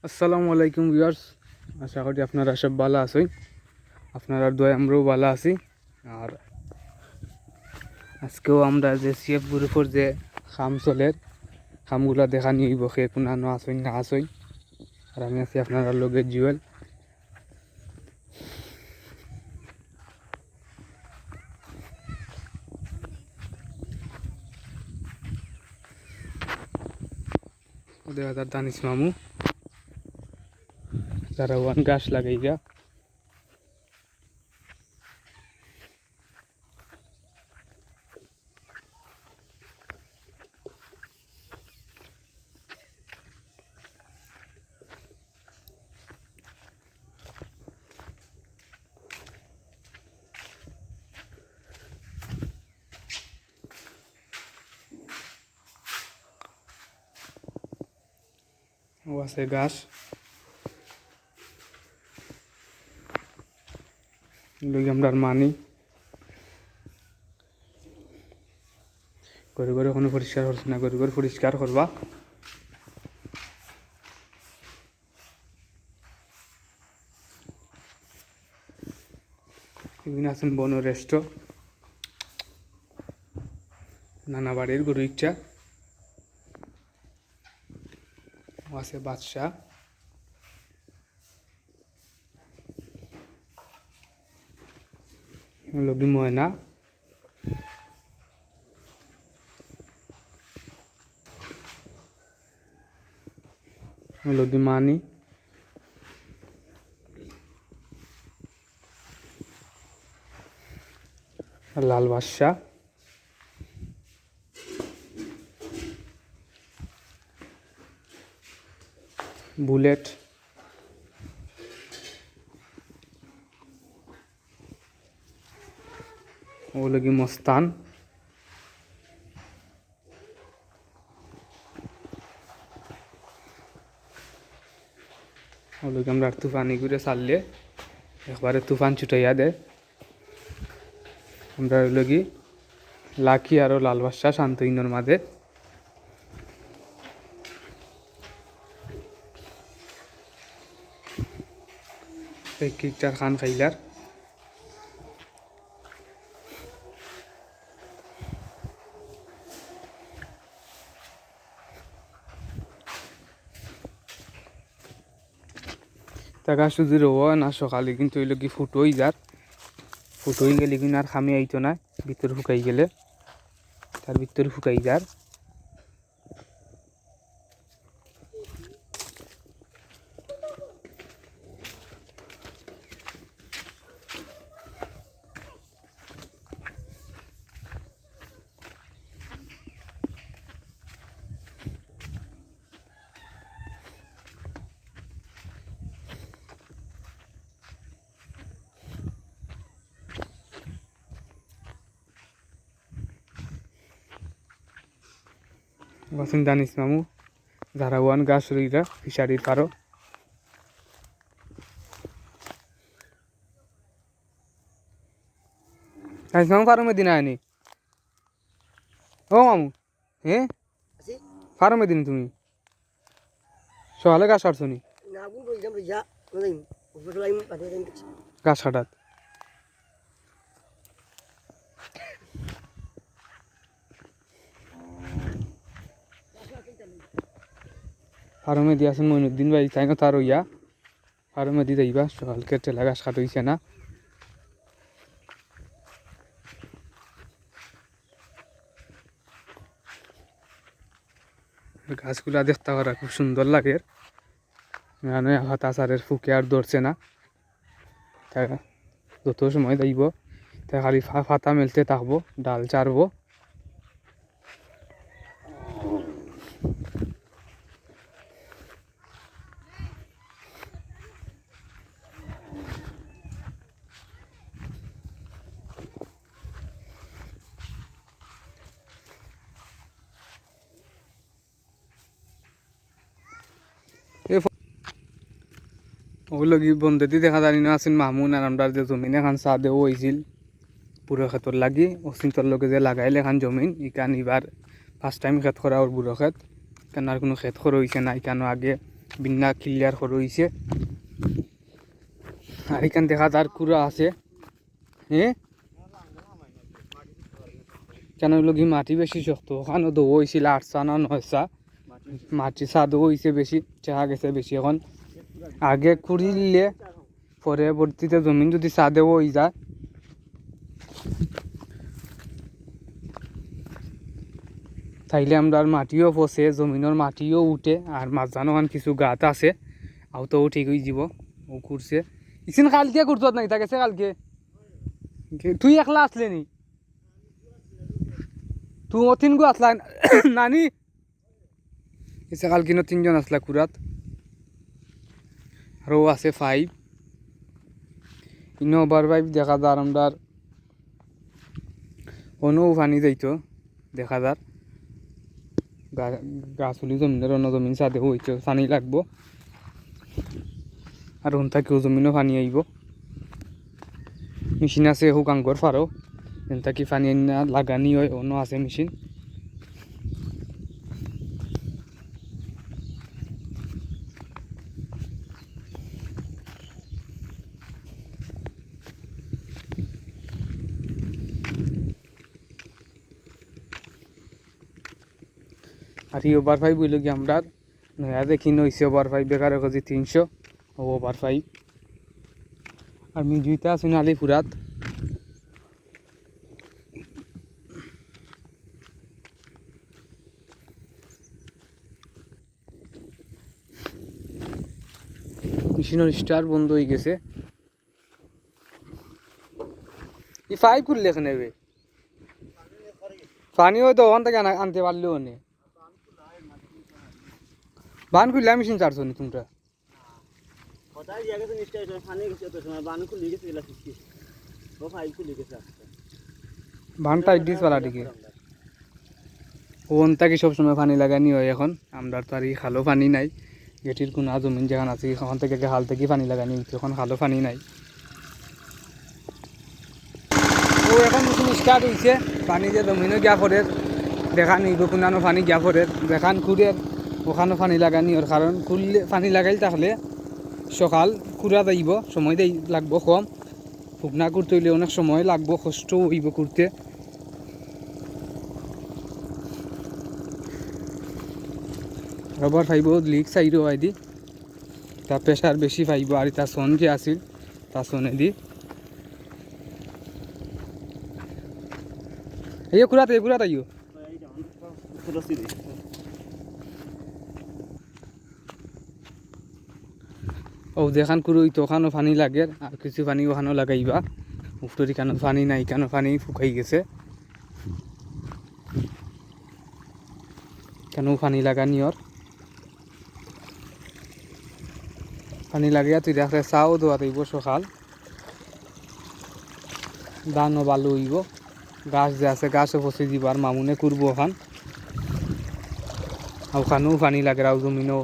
আসসালামু আলাইকুম ভিউয়ার্স, আশা করি আপনারা সব ভালো আছেন। আপনারা দোয়া আমরাও ভালো আছি। আর আজকেও আমরা যে সিএফ গ্রুপের যে কাম চলে কামগুলা দেখা নিয়ে বসে কোনো আসেন না আসেন। আর আমি আছি আপনারা লগে জুয়েল। ওদের হাজার দানিস মামু যারা ওয়ান গাছ লাগাই যা ও আছে গাছ লই আমরা মানি ঘরে ঘরে কোনো পরিষ্কার করছে না, ঘরে ঘরে পরিষ্কার করবা। এগুলো আছেন বনরেষ্ট নানা বাড়ির গরু ইচ্ছা আছে বাদশাহ লগি ময়না লগি মানি লাল বাদশাহ বুলেট ও লগি মস্তান ও লগি আমরা তুফানি করে চাললে একবারে তুফান ছুটাইয়া দেয়। আমরা লগি লাকি আর লাল বাদশাহ শান্ত ইন্দর মাঝে কিকটার খান খাইলার টাকা সুজি রব না সকালে কিন্তু ওই লগি ফুটোই যার ফুটোই গেলে কিন্তু আর খামি আইতো না, ভিতরে শুকাই গেলে তার ভিতরে শুকাই যার। ওয়াসিং দানিস মামু যারা ওয়ান গাছ রইরা ফিশারির পারো দানিস মামু ফার্মে দিন আয়নি ও মামু হ্যাঁ ফার্মে দিন তুমি সকালে গাছ কাটছো নি গাছ কাটাত ফার্মে দিয়াছেন মইনুদ্দিন ভাই তাই না তার ইয়া ফার্মে দি যাইবা সকালকে টেলা গাছ কাটইছে না। গাছগুলা দেখতে করা খুব সুন্দর লাগে, হতাশারের ফুকে আর ধরছে না, যত সময় যাইব তাই খালি ফাতা মেলতে থাকবো, ডাল চারবো। ওগুলো কি বন্ধুটি দেখা জানি না আছেন মামুন আর আমরা যে জমিন এখান চা দেও হয়েছিল বুড়ো ক্ষেতর লাগি অচিন্তর লগে যে লাগাইলে এখান জমিন ইকান এবার ফার্স্ট টাইম ক্ষেত করা ওর বুড়ো ক্ষেত কেন আর কোনো ক্ষেত করা হয়েছে না। ইকানো আগে বিন্না ক্লিয়ার করে হয়েছে। আর এখান দেখা তার কুড়া আছে। হ্যাঁ কেন হইল কি মাটি বেশি শক্ত, ওখানে দো হয়েছিল 8 না 9 মাটি সাদও হয়েছে বেশি, চাহা গেছে বেশি। এখন আগে খুঁড়ি দিলে পরবর্তীতে জমিন যদি সাদেও হয়ে যায় তাইলে আমরা মাটিও পচে, জমিনের মাটিও উঠে, আর মাঝখানে ওখান কিছু গাছ আছে আও তো ঠিক হয়ে যাব। ও করছে ইসিন কালকে করতো নাই, তা গেছে কালকে। তুই একলা আসলে নি? তুই অতিন গো আসলা নানি? এসে কালকে 3জন আসলা কুরাত। আরও আছে 5 ইনো ওভার 5 দেখা যার আমরা অন্য পানি যাইতো দেখা যার গাছুলি জমিনের অন্য জমিন সাথে হইতো পানি লাগবো। আর ওন থাকেও জমিনও পানি আইব। মেশিন আছে হোক আঙ্গর ফারো এন থাকি পানি আনা লাগানি হয়, অন্য আছে মেশিন। আর এই ওভার 5 বইল কি আমরা নয়া দেখি নইছে ওভার 5 বেকার কেজি 300 ওভার 5। আর মিজুইতে আছে না আলিপুরাত। মেশিনের স্টার বন্ধ হয়ে গেছে। এই 5 করলে এখানে পানি হয়তো ওখান থেকে আনতে পারলেও নে বান খুললে মেশিন চারছো নি তোমরা? বান টাইট দিস পালা দিকে ওন থাকি সবসময় পানি লাগানি হয়। এখন আমরা তো আর এই খালো পানি নাই, গেটির কোনা জমিন যেখান আছে ওখান থেকে হাল থেকে পানি লাগানি হইতো, এখন খালো পানি নাই। ও এখন মেশিন স্টার্ট হয়েছে। পানি যে জমিনও গিয়া পড়ে দেখা নিব কোনানো পানি গিয়া পড়ে দেখান খুঁড়ে ওখানেও পানি লাগানি ওর কারণ খুললে পানি লাগাইল তাহলে সকাল কুড়া যাইব, সময় লাগবো কম। ফুকনা করতে হইলে অনেক সময় লাগবো, কষ্ট হইব করতে। রবার ফাইব লিক চাইরো আইদি তার প্রেশার বেশি পাইব। আর তার সন যে আছিল তার সনে দি এই কুড়াত আইও। ও যেখান কুড়ুই তো ওখানেও পানি লাগে, আর কিছু পানি ওখানেও লাগাইবা। উফটরি কেন পানি নাই, কেন পানি শুকাই গেছে, কেন পানি লাগানি ওর পানি লাগিয়া তুই দেখলে চাও দোয়া দিব সকাল। ধানও ভালো হইব, গাছ যে আছে গাছও পচে দিব। আর মামুনে করবো ওখান, ওখানেও পানি লাগে আর জমিনও।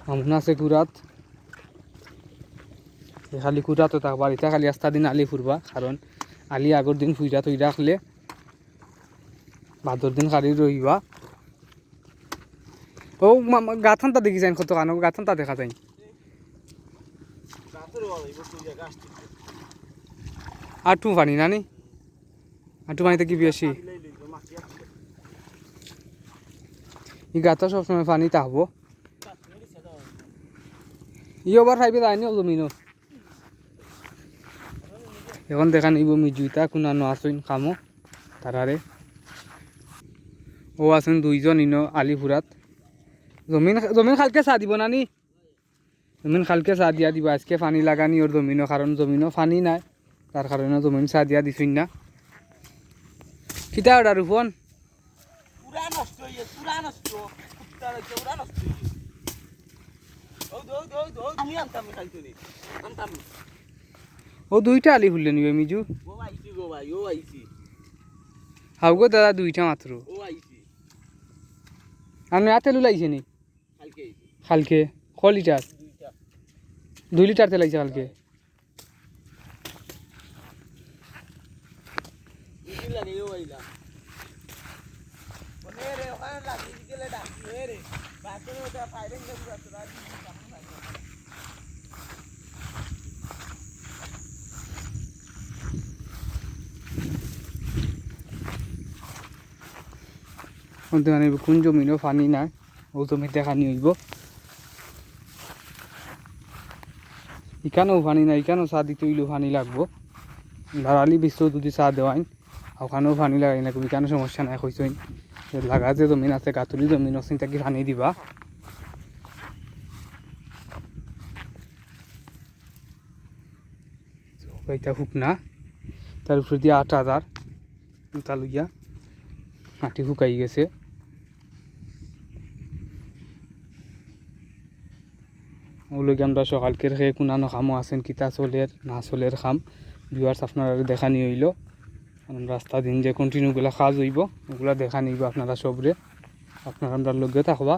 মামুন আছে কুড়াত, খালি কুড়াতো থাকবার। এটা খালি আস্তা দিন আলি ফুরবা, কারণ আলি আগর দিন ফুইরা তৈ রাখলে ভাদর দিন খালি রইবা। ও গাথানটা দেখি যাই কত কানো গাথানটা দেখা যায়। আটু পানি নানি, আটু পানিতে কি বেশি ই গাতা সবসময় পানি থাকবো। ই ওভার 5 যায়নি জমিনও। এখন দেখা নিব মিজুইতা কোনানো আসইন কামো তারারে। ও আছেন 2জন ইনো আলিপুরাত। জমিন খালকে চা দিব নানি, জমিন খালকে চা দিয়া দিব। আজকে পানি লাগানি ওর জমিনও, কারণ জমিনও পানি নাই, তার কারণে জমিন চা দিয়া দিছুন না। কিতা অর্ডার রূপন ও 2টা আলি ফুললে নিবে মিজু। হাউ গো দাদা 2টা মাত্র। আমি হাতে লুলাইছে নি কালকে ক লিটার? 2 লিটার তেল আইছে কালকে। মানে কোন জমিনও পানি নাই ও জমিতে খানি হইব ইখানেও পানি নাই ইখানেও চা দিতে হইলেও পানি লাগবো দাঁড়ালি বিশ্ব যদি চা দেওয়াইন ওখানেও পানি লাগাই না ইখানে সমস্যা নাই কইসইন লাগা যে জমিন আছে গাতুলি জমিন অচিন থাকি পানি দিবা এটা শুকনা তার উপরে দিয়ে 8,000 জুতা লইয়া মাটি শুকাই গেছে ওগুলোকে আমরা সকালকের খেয়ে কোনানো খামও আছেন কিতা চলের না চলের খাম ভিউয়ার্স আপনারা দেখানি হইল কারণ রাস্তা দিন যে কন্টিনিউগুলা কাজ হইব ওগুলা দেখা নিব আপনারা সবরে আপনারা আমরা লগে থাকবা